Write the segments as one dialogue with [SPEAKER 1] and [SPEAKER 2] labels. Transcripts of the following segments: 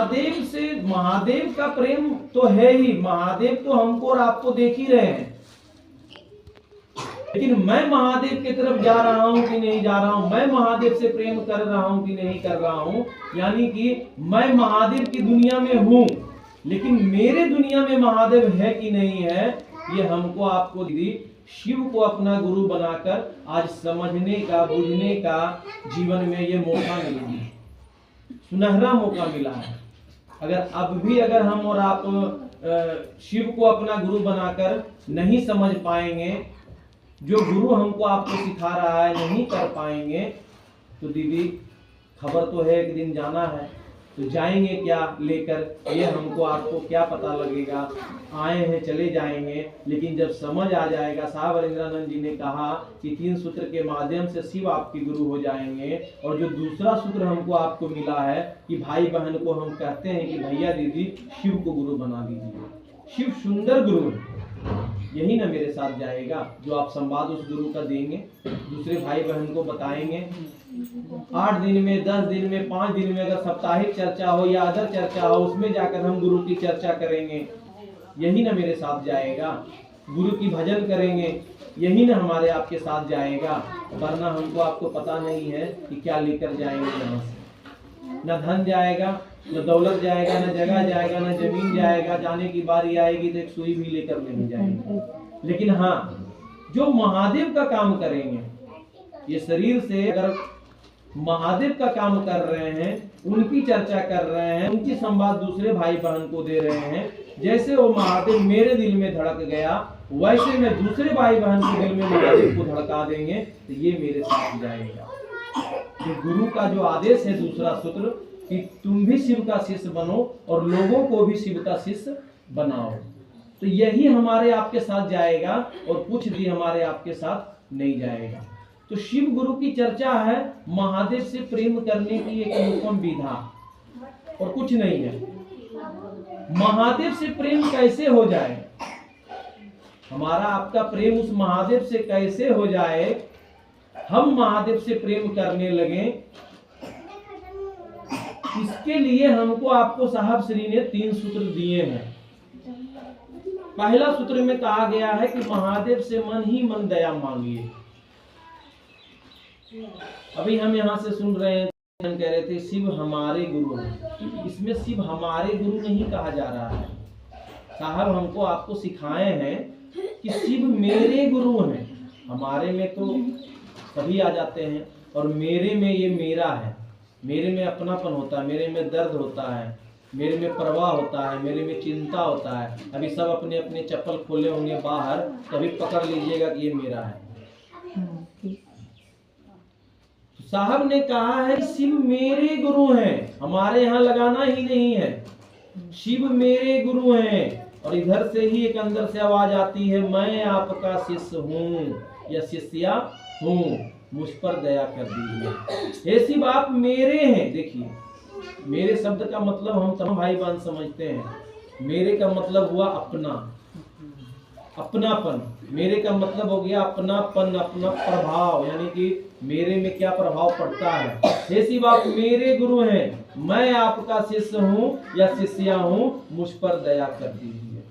[SPEAKER 1] महादेव का प्रेम तो है ही, महादेव तो हमको और आपको देख ही रहे हैं, लेकिन मैं महादेव की तरफ जा रहा हूं कि नहीं जा रहा हूं, मैं महादेव से प्रेम कर रहा हूं कि नहीं कर रहा हूं, यानी कि मैं महादेव की दुनिया में हूं, लेकिन मेरे दुनिया में महादेव है कि नहीं है, ये हमको आपको शिव को अपना गुरु बनाकर आज समझने का, बुझने का जीवन में ये मौका मिला है, सुनहरा मौका मिला है। अगर हम और आप शिव को अपना गुरु बनाकर नहीं समझ पाएंगे, जो गुरु हमको आपको सिखा रहा है नहीं कर पाएंगे, तो दीदी खबर तो है एक दिन जाना है, तो जाएंगे क्या लेकर, ये हमको आपको क्या पता लगेगा। आए हैं चले जाएंगे, लेकिन जब समझ आ जाएगा, साहब हरिंद्रानंद जी ने कहा कि 3 सूत्र के माध्यम से शिव आपके गुरु हो जाएंगे। और जो दूसरा सूत्र हमको आपको मिला है कि भाई बहन को हम कहते हैं कि भैया दीदी शिव को गुरु बना दीजिए, शिव सुंदर गुरु है, यही ना मेरे साथ जाएगा। जो आप संवाद उस गुरु का देंगे, दूसरे भाई बहन को बताएंगे, 8 दिन में, 10 दिन में, 5 दिन में अगर साप्ताहिक चर्चा हो या अदर चर्चा हो, उसमें जाकर हम गुरु की चर्चा करेंगे, यही ना मेरे साथ जाएगा। गुरु की भजन करेंगे, यही ना हमारे आपके साथ जाएगा। वरना हमको आपको पता नहीं है कि क्या लेकर जाएंगे यहाँ से। न धन जाएगा, न दौलत जाएगा, न जगह जाएगा, न जमीन जाएगा। जाने की बारी आएगी तो एक सुई भी लेकर नहीं जाएंगे। लेकिन हाँ, जो महादेव का काम करेंगे, ये शरीर से अगर महादेव का काम कर रहे हैं, उनकी चर्चा कर रहे हैं, उनकी संवाद दूसरे भाई बहन को दे रहे हैं, जैसे वो महादेव मेरे दिल में धड़क गया, वैसे मैं दूसरे भाई बहन के दिल में महादेव को धड़का देंगे, तो ये मेरे साथ जाएगा। तो गुरु का जो आदेश है, दूसरा सूत्र, कि तुम भी शिव का शिष्य बनो और लोगों को भी शिव का शिष्य बनाओ, तो यही हमारे आपके साथ जाएगा और कुछ भी हमारे आपके साथ नहीं जाएगा। तो शिव गुरु की चर्चा है महादेव से प्रेम करने की एक अनुपम विधा, और कुछ नहीं है। महादेव से प्रेम कैसे हो जाए, हमारा आपका प्रेम उस महादेव से कैसे हो जाए, हम महादेव से प्रेम करने लगे, इसके लिए हमको आपको साहब श्री ने 3 सूत्र दिए हैं। पहला सूत्र में कहा गया है कि महादेव से मन ही मन दया मांगिए। अभी हम यहाँ से सुन रहे हैं, हम कह रहे थे शिव हमारे गुरु हैं, इसमें शिव हमारे गुरु नहीं कहा जा रहा है। साहब हमको आपको सिखाए हैं कि शिव मेरे गुरु हैं। हमारे में तो सभी आ जाते हैं, और मेरे में ये मेरा है, मेरे में अपनापन होता है, मेरे में दर्द होता है, मेरे में प्रवाह होता है, मेरे में चिंता होता है। अभी सब अपने अपने चप्पल खोले होंगे बाहर, कभी पकड़ लीजिएगा कि ये मेरा है। साहब ने कहा है शिव मेरे गुरु हैं, हमारे यहाँ लगाना ही नहीं है, शिव मेरे गुरु हैं। और इधर से ही एक अंदर से आवाज आती है, मैं आपका शिष्य हूँ या शिष्या हूँ, मुझ पर दया कर दीजिए। हे शिव आप मेरे हैं। देखिए, मेरे शब्द का मतलब हम तमाम भाई बहन समझते हैं। मेरे का मतलब हुआ अपना, अपनापन। मेरे का मतलब हो गया अपनापन, अपना प्रभाव, यानी कि मेरे में क्या प्रभाव पड़ता है। हे शिव आप मेरे गुरु हैं, मैं आपका शिष्य हूँ या शिष्या हूँ, मुझ पर दया कर दीजिए।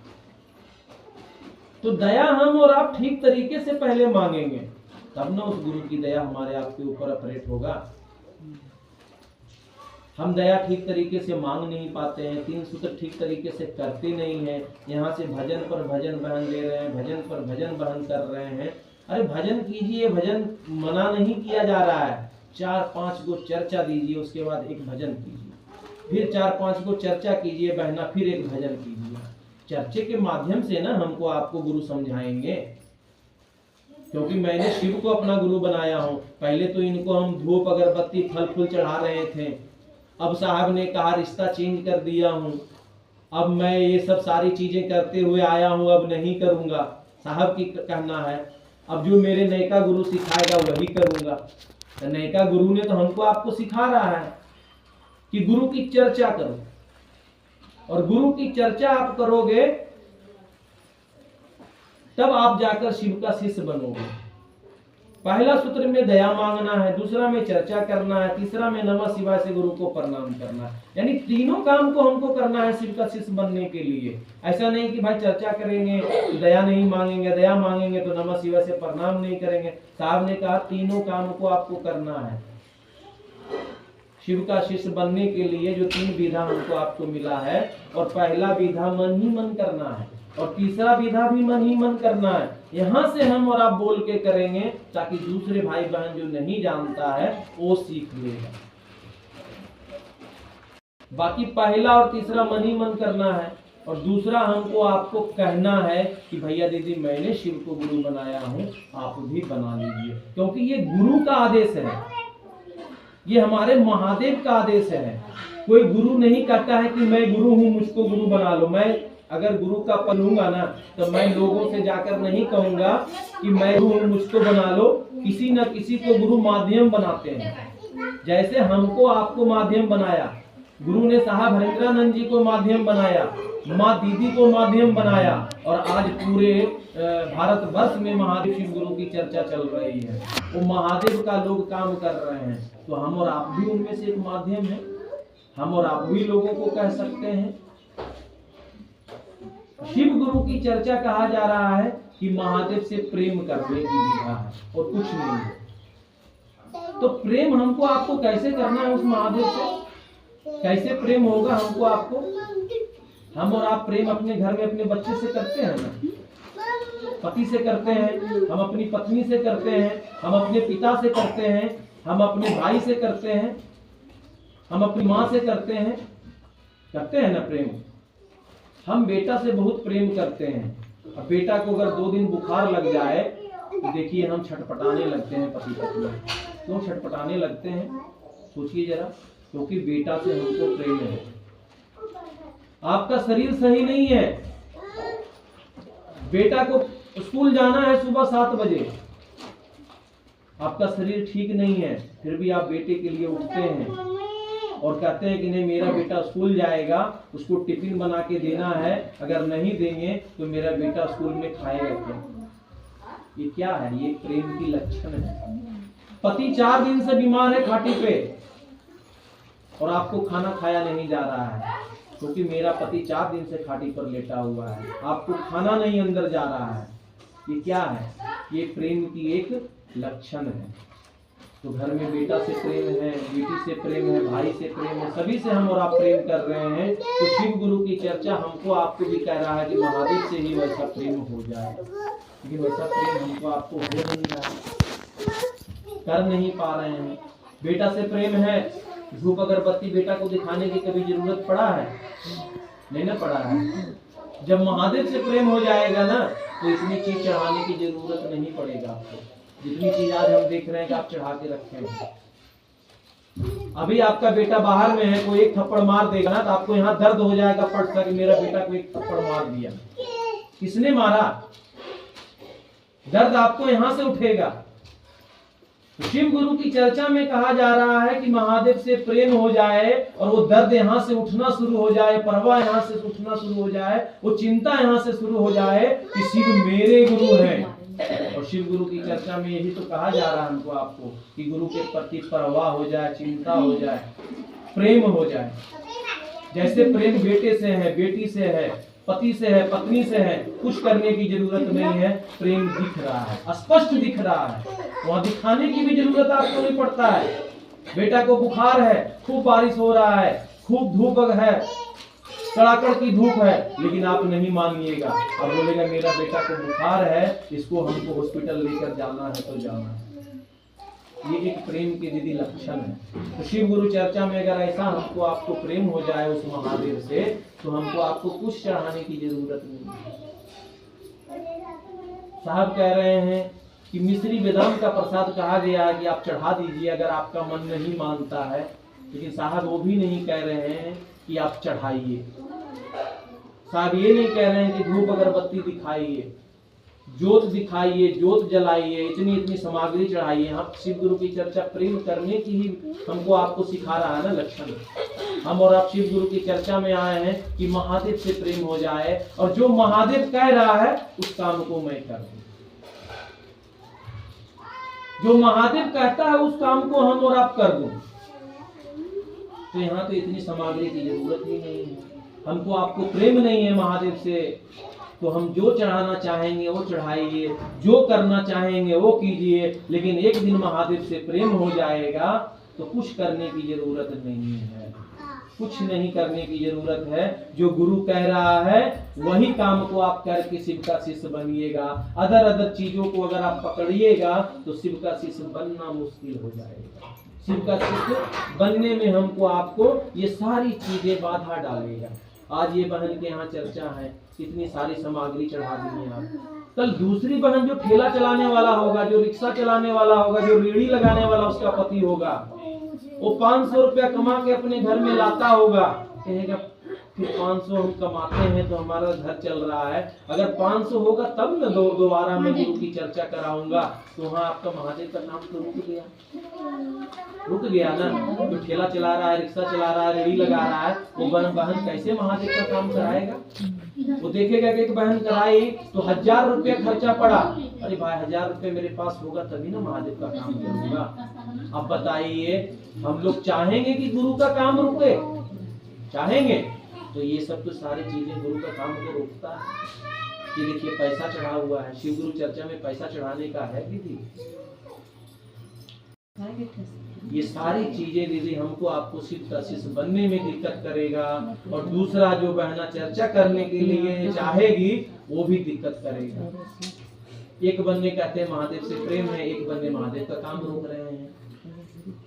[SPEAKER 1] तो दया हम और आप ठीक तरीके से पहले मांगेंगे, तब ना उस गुरु की दया हमारे आपके ऊपर अपरेट होगा। हम दया ठीक तरीके से मांग नहीं पाते हैं, 3 सूत्र ठीक तरीके से करते नहीं हैं। यहाँ से भजन पर भजन बहन ले रहे हैं, भजन पर भजन बहन कर रहे हैं। अरे भजन कीजिए, भजन मना नहीं किया जा रहा है। 4-5 को चर्चा दीजिए, उसके बाद एक भजन कीजिए, फिर 4-5 को चर्चा कीजिए बहना, फिर एक भजन कीजिए। चर्चे के माध्यम से ना हमको आपको गुरु समझाएंगे, क्योंकि मैंने शिव को अपना गुरु बनाया हूँ। पहले तो इनको हम धूप अगरबत्ती फल फूल चढ़ा रहे थे, अब साहब ने कहा रिश्ता चेंज कर दिया हूँ, अब मैं ये सब सारी चीजें करते हुए आया हूँ, अब नहीं करूँगा। साहब की कहना है अब जो मेरे नयका गुरु सिखाएगा वही करूँगा। तो नयका गुरु ने तो हमको आपको सिखा रहा है कि गुरु की चर्चा करो, और गुरु की चर्चा आप करोगे तब आप जाकर शिव का शिष्य बनोगे। पहला सूत्र में दया मांगना है, दूसरा में चर्चा करना है, तीसरा में नमः शिवाय से गुरु को प्रणाम करना है। यानी तीनों काम को हमको करना है शिव का शिष्य बनने के लिए। ऐसा नहीं कि भाई चर्चा करेंगे तो दया नहीं मांगेंगे, दया मांगेंगे तो नमः शिवाय से प्रणाम नहीं करेंगे। साहब ने कहा तीनों काम को आपको करना है। शिव का शिष्य बनने के लिए जो 3 विधा हमको आपको मिला है, और पहला विधा मन ही मन करना है, और तीसरा विधा भी मन ही मन करना है। यहाँ से हम और आप बोल के करेंगे ताकि दूसरे भाई बहन जो नहीं जानता है वो सीख लेगा। बाकी पहला और तीसरा मन ही मन करना है, और दूसरा हमको आपको कहना है कि भैया दीदी मैंने शिव को गुरु बनाया हूँ, आप भी बना लीजिए, क्योंकि ये गुरु का आदेश है, ये हमारे महादेव का आदेश है। कोई गुरु नहीं कहता है कि मैं गुरु हूँ मुझको गुरु बना लो। मैं अगर गुरु का पद लूंगा ना तो मैं लोगों से जाकर नहीं कहूंगा कि मैं गुरु हूँ मुझको बना लो। किसी न किसी को गुरु माध्यम बनाते हैं। जैसे हमको आपको माध्यम बनाया, गुरु ने साहब हरेंद्रानंद जी को माध्यम बनाया, माँ दीदी को माध्यम बनाया, और आज पूरे भारतवर्ष में महादेव शिव गुरु की चर्चा चल रही है। वो महादेव का लोग काम कर रहे हैं, तो हम और आप भी उनमें से एक माध्यम है। हम और आप भी लोगों को कह सकते हैं। शिव गुरु की चर्चा कहा जा रहा है कि महादेव से प्रेम करने की विधा है और कुछ नहीं है। तो प्रेम हमको आपको कैसे करना है उस महादेव से? कैसे प्रेम होगा हमको आपको? हम और आप प्रेम अपने घर में अपने बच्चे से करते हैं ना, पति से करते हैं, हम अपनी पत्नी से करते हैं, हम अपने पिता से करते हैं, हम अपने भाई से करते हैं, हम अपनी माँ से करते हैं ना प्रेम। हम बेटा से बहुत प्रेम करते हैं। अब बेटा को अगर 2 दिन बुखार लग जाए तो देखिए हम छटपटाने लगते हैं पति पत्नी। क्यों छटपटाने लगते हैं? सोचिए जरा, क्योंकि बेटा से हमको प्रेम है। आपका शरीर सही नहीं है, बेटा को स्कूल जाना है सुबह 7 बजे, आपका शरीर ठीक नहीं है, फिर भी आप बेटे के लिए उठते हैं और कहते हैं कि नहीं मेरा बेटा स्कूल जाएगा, उसको टिफिन बना के देना है, अगर नहीं देंगे तो मेरा बेटा स्कूल में खाएगा क्या? ये क्या है? ये प्रेम की लक्षण है। पति 4 दिन से बीमार है खाटी पे और आपको खाना खाया नहीं जा रहा है, क्योंकि मेरा पति 4 दिन से खाटी पर लेटा हुआ है, आपको खाना नहीं अंदर जा रहा है। ये क्या है? ये प्रेम की एक लक्षण है। तो घर में बेटा से प्रेम है, बेटी से प्रेम है, भाई से प्रेम है, सभी से हम और आप प्रेम कर रहे हैं। तो शिव गुरु की चर्चा हमको आपको भी कह रहा है कि महादेव से ही वैसा प्रेम हो जाए, लेकिन वैसा प्रेम हमको आपको हो नहीं रहा है, कर नहीं पा रहे हैं। बेटा से प्रेम है, धूप अगरबत्ती बेटा को दिखाने की कभी जरूरत पड़ा है? नहीं ना पड़ा है। जब महादेव से प्रेम हो जाएगा ना तो इतनी चीज चढ़ाने की जरूरत नहीं पड़ेगा आपको, जितनी चीज आज हम देख रहे हैं कि आप चढ़ा के रखे हैं। अभी आपका बेटा बाहर में है, कोई एक थप्पड़ मार देगा ना तो आपको यहाँ दर्द हो जाएगा पट सा कि मेरा बेटा को एक थप्पड़ मार दिया, किसने मारा? दर्द आपको यहाँ से उठेगा। शिव गुरु की चर्चा में कहा जा रहा है कि महादेव से प्रेम हो जाए और वो दर्द यहाँ से उठना शुरू हो जाए, परवाह यहाँ से उठना शुरू हो जाए, वो चिंता यहाँ से शुरू हो जाए कि शिव मेरे गुरु हैं। और शिव गुरु की चर्चा में यही तो कहा जा रहा है हमको आपको कि गुरु के प्रति परवाह हो जाए, चिंता हो जाए, प्रेम हो जाए। जैसे प्रेम बेटे से है, बेटी से है, पति से है, पत्नी से है, कुछ करने की जरूरत नहीं है, प्रेम दिख रहा है, स्पष्ट दिख रहा है, वहां दिखाने की भी जरूरत आपको नहीं पड़ता है। बेटा को बुखार है, खूब बारिश हो रहा है, खूब धूप है, कड़ाकड़ की धूप है, लेकिन आप नहीं मानिएगा, अब बोलेगा मेरा बेटा को बुखार है, इसको हमको हॉस्पिटल लेकर जाना है तो जाना है। ये एक प्रेम की दीदी लक्षण है। तो शिव गुरु चर्चा में अगर ऐसा हमको आपको प्रेम हो जाए उस महादेव से, तो हमको आपको कुछ चढ़ाने की जरूरत नहीं है। साहब कह रहे हैं कि मिश्री वेदांत का प्रसाद कहा गया है कि आप चढ़ा दीजिए अगर आपका मन नहीं मानता है, लेकिन साहब वो भी नहीं कह रहे हैं कि आप चढ़ाइए। साहब ये नहीं कह रहे हैं कि धूप अगरबत्ती दिखाइए, ज्योत दिखाइए, ज्योत जलाइए, इतनी इतनी सामग्री चढ़ाइए। हम शिव गुरु की चर्चा प्रेम करने की ही हमको आपको सिखा रहा है ना लक्षण। हम और आप शिव गुरु की चर्चा में आए हैं कि महादेव से प्रेम हो जाए, और जो महादेव कह रहा है उस काम को मैं कर दूं। जो महादेव कहता है उस काम को हम और आप कर दूं। तो यहाँ तो इतनी सामग्री की जरूरत ही नहीं है। हमको आपको प्रेम नहीं है महादेव से, तो हम जो चढ़ाना चाहेंगे वो चढ़ाइए, जो करना चाहेंगे वो कीजिए। लेकिन एक दिन महादेव से प्रेम हो जाएगा तो कुछ करने की जरूरत नहीं है, कुछ नहीं करने की जरूरत है। जो गुरु कह रहा है वही काम को आप करके शिव का शिष्य बनिएगा। अदर चीजों को अगर आप पकड़िएगा तो शिव का शिष्य बनना मुश्किल हो जाएगा। शिव का शिष्य बनने में हमको आपको ये सारी चीजें बाधा डालेगा। आज ये बहन के यहाँ चर्चा है, इतनी सारी सामग्री चढ़ा दी है आप। कल दूसरी बहन जो ठेला चलाने वाला होगा, जो रिक्शा चलाने वाला होगा, जो रेड़ी लगाने वाला उसका पति होगा, वो 500 रुपया कमा के अपने घर में लाता होगा, कहेगा फिर 500 हम कमाते हैं तो हमारा घर चल रहा है। अगर 500 होगा तब न दोबारा मैं गुरु की चर्चा कराऊंगा। तो वहाँ आपका महादेव का नाम तो रुक गया ना। जो ठेला चला रहा है, रिक्शा चला रहा है, रेड़ी लगा रहा है, वो बहन कैसे महादेव का काम कराएगा? वो देखेगा कि एक बहन कराई तो 1000 रुपया खर्चा पड़ा, अरे भाई 1000 रुपये मेरे पास होगा तभी ना महादेव का काम करूंगा। अब बताइए, हम लोग चाहेंगे कि गुरु का काम रुके? चाहेंगे? तो ये सब तो सारी चीजें गुरु का काम को रोकता है। ये देखिए पैसा चढ़ा हुआ है, शिव गुरु चर्चा में पैसा चढ़ाने का है दीदी। ये सारी चीजें दीदी हमको आपको शिव का शिष्य बनने में दिक्कत करेगा। और दूसरा जो बहना चर्चा करने के लिए चाहेगी वो भी दिक्कत करेगा। एक बंदे कहते हैं महादेव से प्रेम है, एक बंदे महादेव का काम रोक रहे हैं।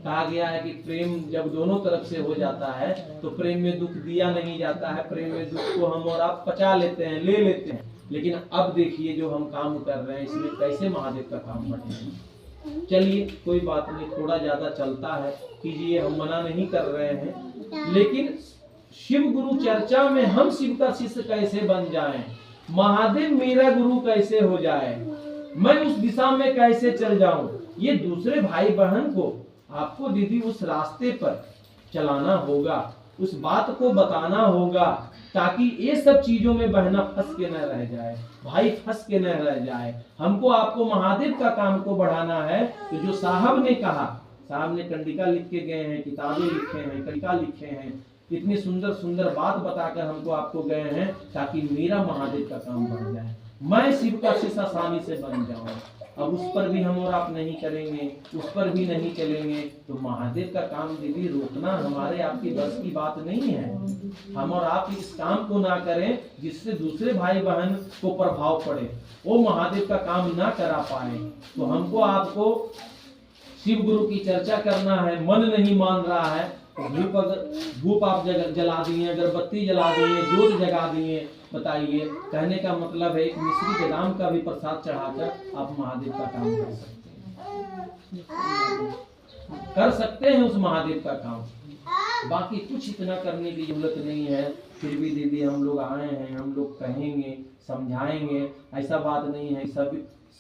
[SPEAKER 1] कहा गया है कि प्रेम जब दोनों तरफ से हो जाता है तो प्रेम में दुख दिया नहीं जाता है, प्रेम में दुख को हम और आप पचा लेते हैं, ले लेते हैं। लेकिन अब देखिए जो हम काम कर रहे हैं इसमें कैसे महादेव का काम बढ़ेगा। चलिए कोई बात नहीं, थोड़ा ज्यादा चलता है, कीजिए, हम मना नहीं कर रहे हैं। लेकिन शिव गुरु चर्चा में हम शिव का शिष्य कैसे बन जाएं, महादेव मेरा गुरु कैसे हो जाए, मैं उस दिशा में कैसे चल जाऊं, ये दूसरे भाई बहन को आपको दीदी उस रास्ते पर चलाना होगा, उस बात को बताना होगा, ताकि ये सब चीजों में बहना फंस के न रह जाए, भाई फंस के न रह जाए। हमको आपको महादेव का काम को बढ़ाना है। तो जो साहब ने कहा, साहब ने कंडिका लिख के गए हैं, किताबें लिखे हैं, कंडिका लिखे हैं, इतनी सुंदर सुंदर बात बताकर हमको आपको गए हैं ताकि मेरा महादेव का काम बढ़ जाए, मैं शिव का शिष्य आसानी से बन जाऊं। अब उस पर भी हम और आप नहीं करेंगे, उस पर भी नहीं चलेंगे, तो महादेव का काम दीदी रोकना हमारे आपकी बस की बात नहीं है। हम और आप इस काम को ना करें जिससे दूसरे भाई बहन को प्रभाव पड़े, वो महादेव का काम ना करा पाए। तो हमको आपको शिव गुरु की चर्चा करना है, मन नहीं मान रहा है, धूप आप जला दिए, अगरबत्ती जला दिए, जोत जगा दिए, बताइए, कहने का मतलब है एक मिश्री बादाम का भी प्रसाद चढ़ाकर आप महादेव का काम कर सकते हैं उस महादेव का काम। बाकी कुछ इतना करने की जरूरत नहीं है। फिर भी दीदी हम लोग आए हैं, हम लोग कहेंगे, समझाएंगे, ऐसा बात नहीं है।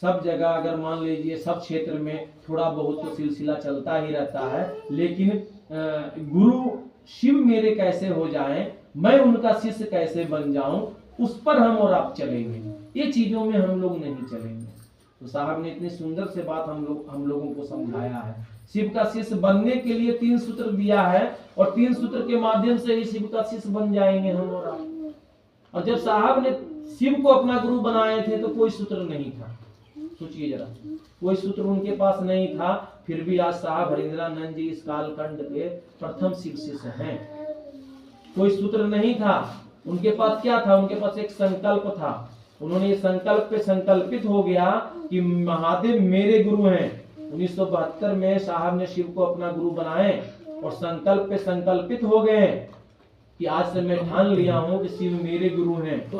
[SPEAKER 1] सब जगह अगर मान लीजिए सब क्षेत्र में थोड़ा बहुत तो सिलसिला चलता ही रहता है, लेकिन गुरु शिव मेरे कैसे हो जाएं, मैं उनका शिष्य कैसे बन जाऊं, उस पर हम और आप चलेंगे। ये चीजों में हम लोग नहीं चलेंगे। तो साहब ने इतनी सुंदर से बात हम लोगों को समझाया है। शिव का शिष्य बनने के लिए 3 सूत्र दिया है और 3 सूत्र के माध्यम से ही शिव का शिष्य बन जाएंगे हम और आप। और जब साहब ने शिव को अपना गुरु बनाए थे तो कोई सूत्र नहीं था, सोचिए जरा, कोई सूत्र उनके पास नहीं था। फिर भी आज साहब हरिंद्रानंद जी इस कालखंड के प्रथम शिव शिष्य हैं। कोई सूत्र नहीं था उनके पास, क्या था उनके पास? एक संकल्प था। उन्होंने ये संकल्प पे संकल्पित हो गया कि महादेव मेरे गुरु हैं। 1972 में साहब ने शिव को अपना गुरु बनाए और संकल्प पे संकल्पित हो गए कि आज से मैं ठान लिया हूँ कि शिव मेरे गुरु हैं,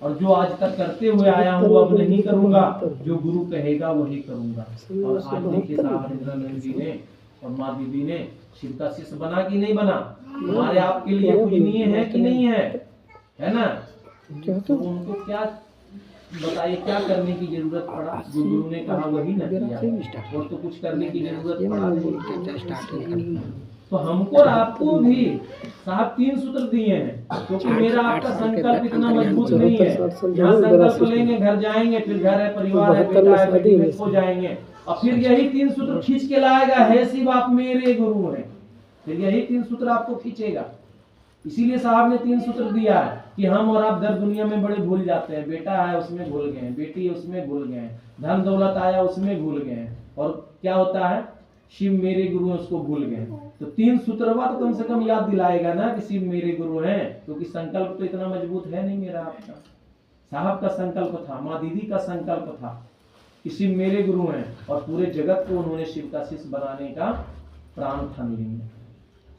[SPEAKER 1] और जो आज तक करते हुए आया हूँ अब नहीं करूंगा, जो गुरु कहेगा वही करूंगा। और आज देखिए साहब हरिंद्रानंद जी ने और माँ दीदी ने शिव का शिष्य बना कि नहीं बना? हमारे आपके लिए पूजनीय है कि नहीं है ना? तो उनको क्या बताइए, क्या करने की जरूरत पड़ा? जो गुरु ने कहा वही न किया, और तो कुछ करने की जरूरत पड़ा नहीं। तो हमको और आपको भी साहब 3 सूत्र दिए हैं, क्योंकि मेरा आपका संकल्प इतना मजबूत नहीं है। यहाँ संकल्प लेंगे, घर जाएंगे, फिर घर है, परिवार है, बेटा है, बेटी है, खो जाएंगे, और फिर यही 3 सूत्र खींच के लाएगा, है शिव आप मेरे गुरु हैं। फिर यही 3 सूत्र आपको खींचेगा। इसीलिए साहब ने 3 सूत्र दिया है कि हम और आप दर दुनिया में बड़े भूल जाते हैं। बेटा है उसमें भूल गए, बेटी है उसमें भूल गए, धन दौलत आया उसमें भूल गए, और क्या होता है, शिव मेरे गुरु हैं उसको भूल गए। तो 3 सूत्रवा तो कम से कम याद दिलाएगा ना कि शिव मेरे गुरु हैं, क्योंकि संकल्प तो इतना मजबूत है नहीं मेरा आपका। साहब का संकल्प था, माँ दीदी का संकल्प था कि शिव मेरे गुरु हैं, और पूरे जगत को उन्होंने शिव का शिष्य बनाने का प्राण ठान लिया।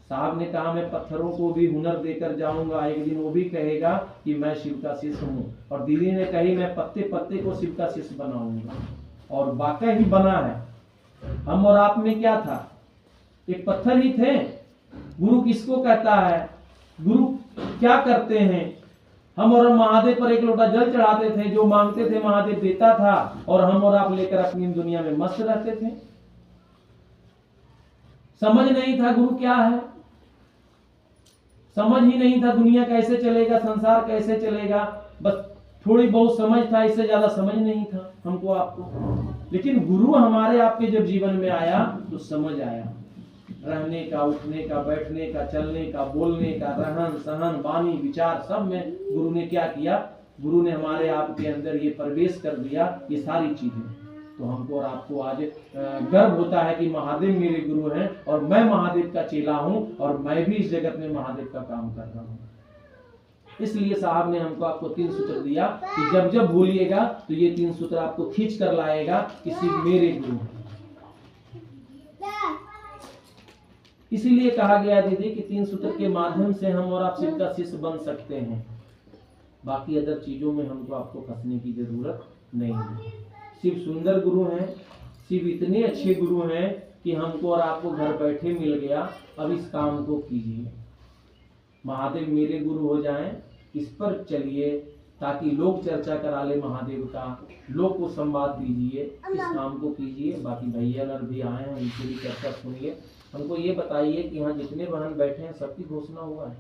[SPEAKER 1] साहब ने कहा मैं पत्थरों को भी हुनर देकर जाऊंगा, एक दिन वो भी कहेगा कि मैं शिव का शिष्य हूँ। और दीदी ने कही मैं पत्ते पत्ते को शिव का शिष्य बनाऊंगा, और वाकई ही बना है। हम और आप में क्या था, एक पत्थर ही थे। गुरु किसको कहता है, गुरु क्या करते हैं। हम और महादेव पर एक लोटा जल चढ़ाते थे, जो मांगते थे महादेव देता था, और हम और आप लेकर अपनी दुनिया में मस्त रहते थे। समझ नहीं था गुरु क्या है, समझ ही नहीं था दुनिया कैसे चलेगा, संसार कैसे चलेगा, बस थोड़ी बहुत समझ था, इससे ज्यादा समझ नहीं था हमको आपको। लेकिन गुरु हमारे आपके जब जीवन में आया तो समझ आया, रहने का, उठने का, बैठने का, चलने का, बोलने का, रहन सहन, वाणी विचार, सब में गुरु ने क्या किया, गुरु ने हमारे आपके अंदर ये प्रवेश कर दिया, ये सारी चीजें। तो हमको और आपको आज गर्व होता है कि महादेव मेरे गुरु हैं, और मैं महादेव का चेला हूं, और मैं भी इस जगत में महादेव का काम कर रहा हूं। इसलिए साहब ने हमको आपको 3 सूत्र दिया कि जब जब भूलिएगा तो ये 3 सूत्र आपको खींच कर लाएगा कि शिव मेरे गुरु हैं। इसीलिए कहा गया दीदी कि 3 सूत्र के माध्यम से हम और आप शिव का शिष्य बन सकते हैं। बाकी अदर चीजों में हमको आपको फंसने की जरूरत नहीं है। शिव सुंदर गुरु हैं, शिव इतने अच्छे गुरु हैं कि हमको और आपको घर बैठे मिल गया। अब इस काम को कीजिए, महादेव मेरे गुरु हो जाएं, इस पर चलिए, ताकि लोग चर्चा करा ले महादेव का, लोग को संवाद दीजिए, इस काम को कीजिए। बाकी भैया नर भी आए हैं, उनकी भी चर्चा सुनिए। हमको ये बताइए कि यहाँ जितने बहन बैठे हैं सबकी घोषणा हुआ है?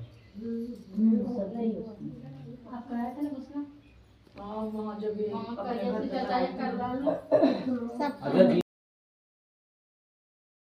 [SPEAKER 2] आप कह रहे थे ना घोषणा,
[SPEAKER 1] अगर